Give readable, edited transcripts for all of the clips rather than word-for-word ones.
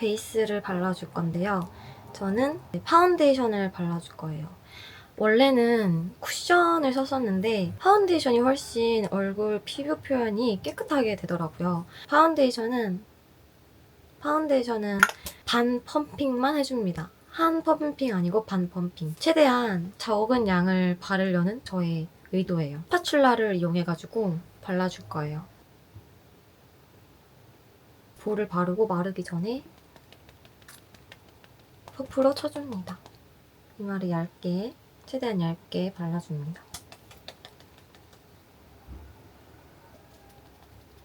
베이스를 발라줄 건데요. 저는 파운데이션을 발라줄 거예요. 원래는 쿠션을 썼었는데 파운데이션이 훨씬 얼굴 피부 표현이 깨끗하게 되더라고요. 파운데이션은 반 펌핑만 해줍니다. 한 펌핑 아니고 반 펌핑. 최대한 적은 양을 바르려는 저의 의도예요. 스파츌라를 이용해가지고 발라줄 거예요. 볼을 바르고 마르기 전에 퍼프로 쳐줍니다. 이마를 얇게, 최대한 얇게 발라줍니다.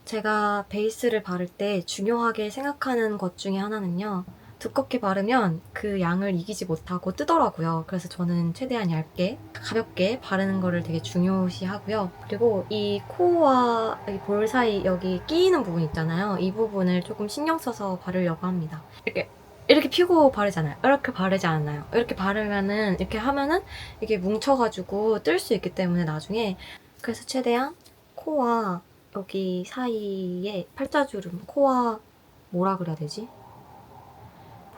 제가 베이스를 바를 때 중요하게 생각하는 것 중에 하나는요. 두껍게 바르면 그 양을 이기지 못하고 뜨더라고요. 그래서 저는 최대한 얇게, 가볍게 바르는 거를 되게 중요시하고요. 그리고 이 코와 이 볼 사이 여기 끼이는 부분 있잖아요. 이 부분을 조금 신경 써서 바르려고 합니다. 이렇게 펴고 바르잖아요. 이렇게 바르지 않아요. 이렇게 바르면은, 이렇게 하면은 이게 뭉쳐가지고 뜰 수 있기 때문에 나중에. 그래서 최대한 코와 여기 사이에 팔자주름, 코와 뭐라 그래야 되지?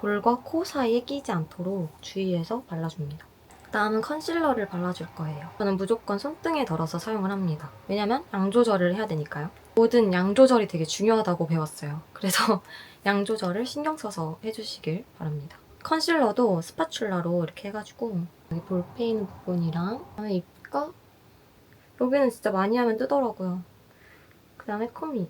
볼과 코 사이에 끼지 않도록 주의해서 발라줍니다. 다음은 컨실러를 발라줄 거예요. 저는 무조건 손등에 덜어서 사용을 합니다. 왜냐면 양 조절을 해야 되니까요. 모든 양 조절이 되게 중요하다고 배웠어요. 그래서 양 조절을 신경 써서 해주시길 바랍니다. 컨실러도 스파츌라로 이렇게 해가지고 여기 볼 페인 부분이랑 그다음에 입가 여기는 진짜 많이 하면 뜨더라고요. 그 다음에 코밑,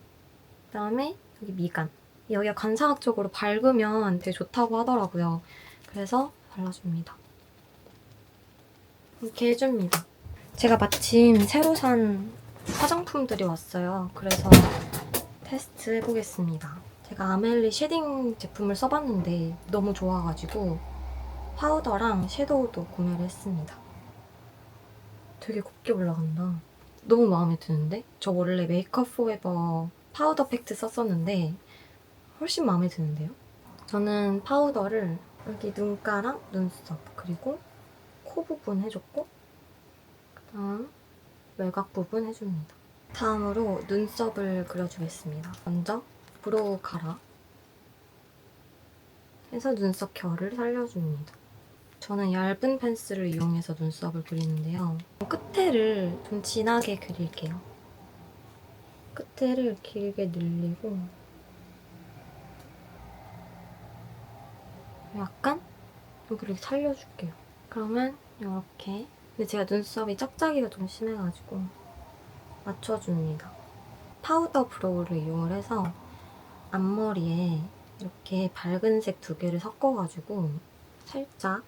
그 다음에 여기 미간. 여기가 관상학적으로 밝으면 되게 좋다고 하더라고요. 그래서 발라줍니다. 이렇게 해줍니다. 제가 마침 새로 산 화장품들이 왔어요. 그래서 테스트 해보겠습니다. 제가 아멜리 쉐딩 제품을 써봤는데 너무 좋아가지고 파우더랑 섀도우도 구매를 했습니다. 되게 곱게 올라간다. 너무 마음에 드는데? 저 원래 메이크업 포에버 파우더 팩트 썼었는데 훨씬 마음에 드는데요? 저는 파우더를 여기 눈가랑 눈썹 그리고 코 부분 해줬고 그다음 외곽 부분 해줍니다. 다음으로 눈썹을 그려주겠습니다. 먼저 브로우 가라 해서 눈썹 결을 살려줍니다. 저는 얇은 펜슬을 이용해서 눈썹을 그리는데요. 끝에를 좀 진하게 그릴게요. 끝에를 길게 늘리고 약간 여기를 살려줄게요. 그러면 이렇게. 근데 제가 눈썹이 짝짝이가 좀 심해가지고 맞춰줍니다. 파우더 브로우를 이용을 해서 앞머리에 이렇게 밝은색 두 개를 섞어가지고 살짝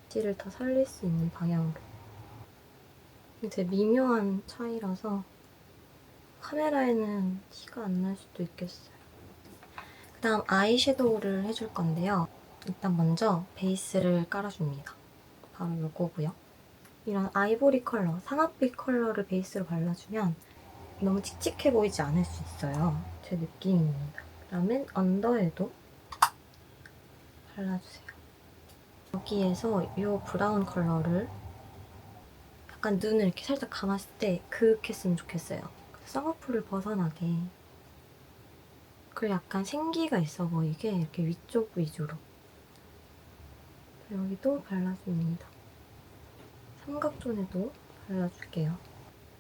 엣지를 더 살릴 수 있는 방향으로. 되게 미묘한 차이라서 카메라에는 티가 안 날 수도 있겠어요. 그다음 아이섀도우를 해줄 건데요. 일단 먼저 베이스를 깔아줍니다. 바로 이거고요. 이런 아이보리 컬러, 상아빛 컬러를 베이스로 발라주면 너무 칙칙해 보이지 않을 수 있어요. 제 느낌입니다. 그다음엔 언더에도 발라주세요. 여기에서 이 브라운 컬러를 약간 눈을 이렇게 살짝 감았을 때 그윽했으면 좋겠어요. 쌍꺼풀을 벗어나게. 그리고 약간 생기가 있어 보이게 이렇게 위쪽 위주로. 여기도 발라줍니다. 삼각존에도 발라줄게요.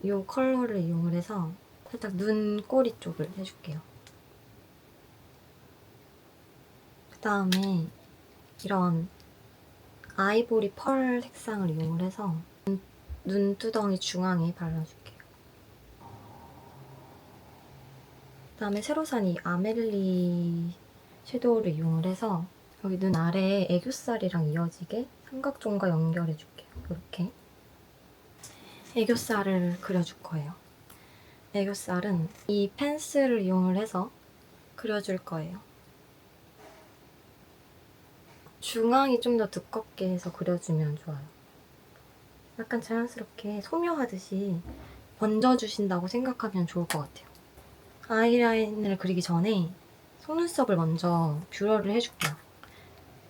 이 컬러를 이용을 해서 살짝 눈꼬리 쪽을 해줄게요. 그 다음에 이런 아이보리 펄 색상을 이용을 해서 눈두덩이 중앙에 발라줄게요. 그 다음에 새로 산 이 아멜리 섀도우를 이용을 해서 여기 눈 아래에 애교살이랑 이어지게 삼각존과 연결해줄게요. 이렇게. 애교살을 그려줄 거예요. 애교살은 이 펜슬을 이용을 해서 그려줄 거예요. 중앙이 좀 더 두껍게 해서 그려주면 좋아요. 약간 자연스럽게 소묘하듯이 번져주신다고 생각하면 좋을 것 같아요. 아이라인을 그리기 전에 속눈썹을 먼저 뷰러를 해줄게요.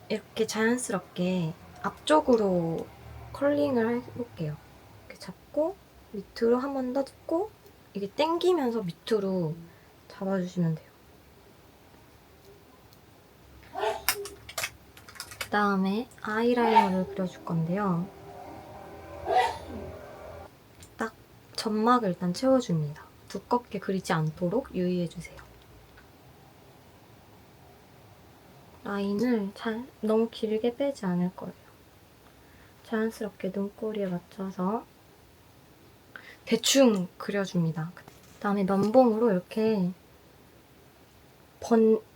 이렇게 자연스럽게 앞쪽으로 컬링을 해볼게요. 이렇게 잡고 밑으로 한 번 더 짚고 이게 당기면서 밑으로 잡아주시면 돼요. 그 다음에 아이라이너를 그려줄 건데요. 딱 점막을 일단 채워줍니다. 두껍게 그리지 않도록 유의해주세요. 라인을 너무 길게 빼지 않을 거예요. 자연스럽게 눈꼬리에 맞춰서 대충 그려줍니다. 그 다음에 면봉으로 이렇게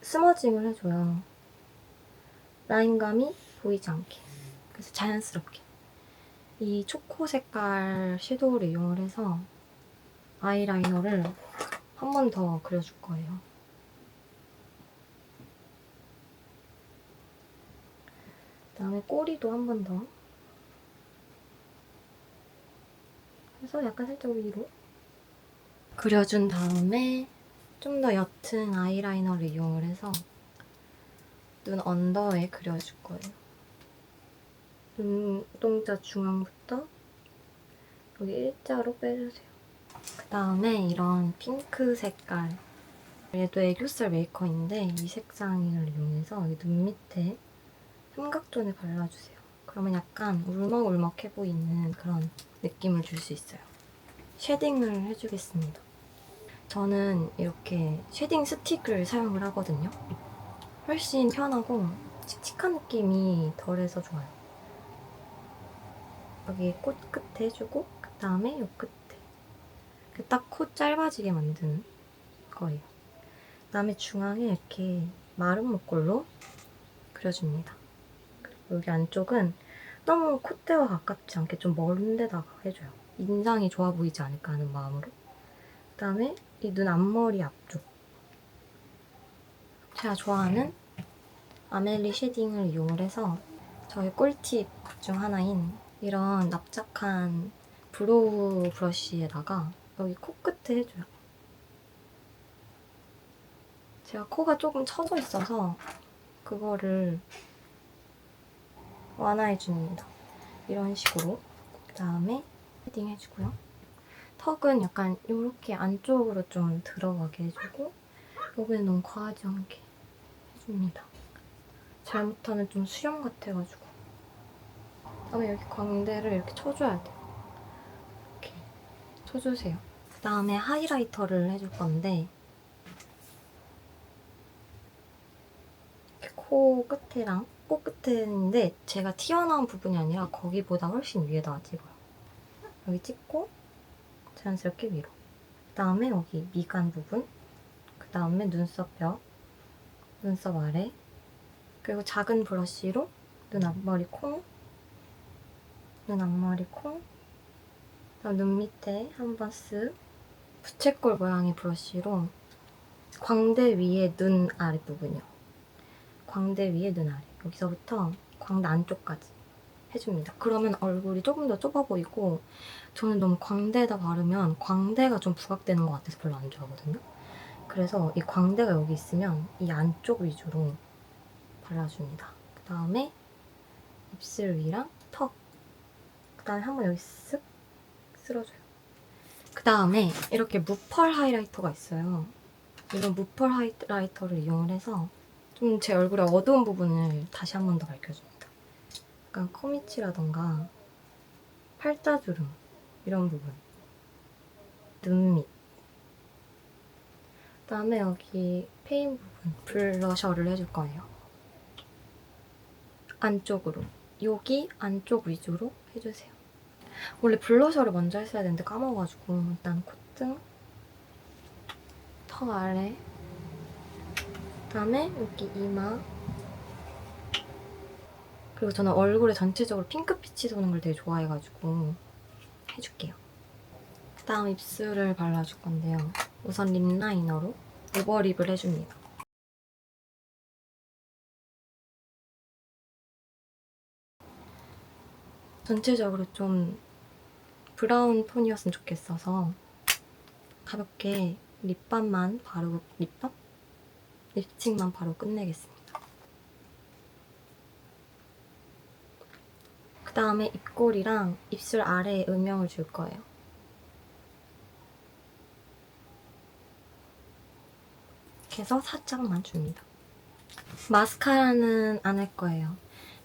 스머징을 해줘요. 라인감이 보이지 않게. 그래서 자연스럽게. 이 초코 색깔 섀도우를 이용을 해서 아이라이너를 한 번 더 그려줄 거예요. 그다음에 꼬리도 한 번 더 해서 약간 살짝 위로 그려준 다음에 좀 더 옅은 아이라이너를 이용을 해서 눈 언더에 그려줄 거예요. 눈동자 중앙부터 여기 일자로 빼주세요. 그 다음에 이런 핑크 색깔, 얘도 애교살 메이커인데 이 색상을 이용해서 여기 눈 밑에 삼각존에 발라주세요. 그러면 약간 울먹울먹해 보이는 그런 느낌을 줄 수 있어요. 쉐딩을 해주겠습니다. 저는 이렇게 쉐딩 스틱을 사용을 하거든요. 훨씬 편하고 칙칙한 느낌이 덜해서 좋아요. 여기 코 끝에 해주고 그 다음에 이 끝에 딱 코 짧아지게 만드는 거예요. 그 다음에 중앙에 이렇게 마른 목골로 그려줍니다. 그리고 여기 안쪽은 너무 콧대와 가깝지 않게 좀 먼 데다가 해줘요. 인상이 좋아 보이지 않을까 하는 마음으로. 그 다음에 이 눈 앞머리 앞쪽. 제가 좋아하는 아멜리 쉐딩을 이용을 해서 저의 꿀팁 중 하나인 이런 납작한 브로우 브러쉬에다가 여기 코끝에 해줘요. 제가 코가 조금 처져 있어서 그거를 완화해줍니다. 이런 식으로. 그 다음에 쉐딩 해주고요. 턱은 약간 이렇게 안쪽으로 좀 들어가게 해주고 여기는 너무 과하지 않게 해줍니다. 잘못하면 좀 수염 같아가지고. 그다음에 여기 광대를 이렇게 쳐줘야 돼요. 이렇게 쳐주세요. 그 다음에 하이라이터를 해줄 건데 이렇게 코 끝이랑 코 끝인데 제가 튀어나온 부분이 아니라 거기보다 훨씬 위에다가 찍어요. 여기 찍고 자연스럽게 위로. 그 다음에 여기 미간 부분. 그 다음에 눈썹 뼈, 눈썹 아래. 그리고 작은 브러쉬로 눈 앞머리 콩, 눈 앞머리 콩. 그다음 눈 밑에 한번 쓱. 부채꼴 모양의 브러쉬로 광대 위에 눈 아랫부분이요. 광대 위에 눈 아래. 여기서부터 광대 안쪽까지 해줍니다. 그러면 얼굴이 조금 더 좁아 보이고 저는 너무 광대에다 바르면 광대가 좀 부각되는 것 같아서 별로 안 좋아하거든요. 그래서 이 광대가 여기 있으면 이 안쪽 위주로 발라줍니다. 그 다음에 입술 위랑 턱. 그 다음에 한번 여기 쓱 쓸어줘요. 그 다음에 이렇게 무펄 하이라이터가 있어요. 이런 무펄 하이라이터를 이용을 해서 좀 제 얼굴의 어두운 부분을 다시 한 번 더 밝혀줍니다. 약간 코밑이라던가 팔자주름 이런 부분, 눈 밑. 그 다음에 여기 페인 부분 블러셔를 해줄 거예요. 안쪽으로, 여기 안쪽 위주로 해주세요. 원래 블러셔를 먼저 했어야 되는데 까먹어가지고 일단 콧등, 턱 아래, 그다음에 여기 이마. 그리고 저는 얼굴에 전체적으로 핑크빛이 도는 걸 되게 좋아해가지고 해줄게요. 그다음 입술을 발라줄 건데요. 우선 립 라이너로 오버립을 해줍니다. 전체적으로 좀 브라운 톤이었으면 좋겠어서 가볍게 립밤만 바르고 립밤? 립스틱만 바로 끝내겠습니다. 그 다음에 입꼬리랑 입술 아래에 음영을 줄 거예요. 이렇게 해서 살짝만 줍니다. 마스카라는 안 할 거예요.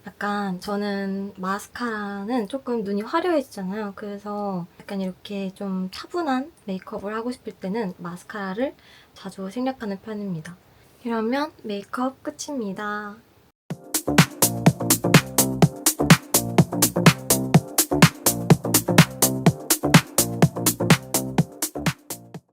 약간 저는 마스카라는 조금 눈이 화려해지잖아요. 그래서 약간 이렇게 좀 차분한 메이크업을 하고 싶을 때는 마스카라를 자주 생략하는 편입니다. 이러면 메이크업 끝입니다.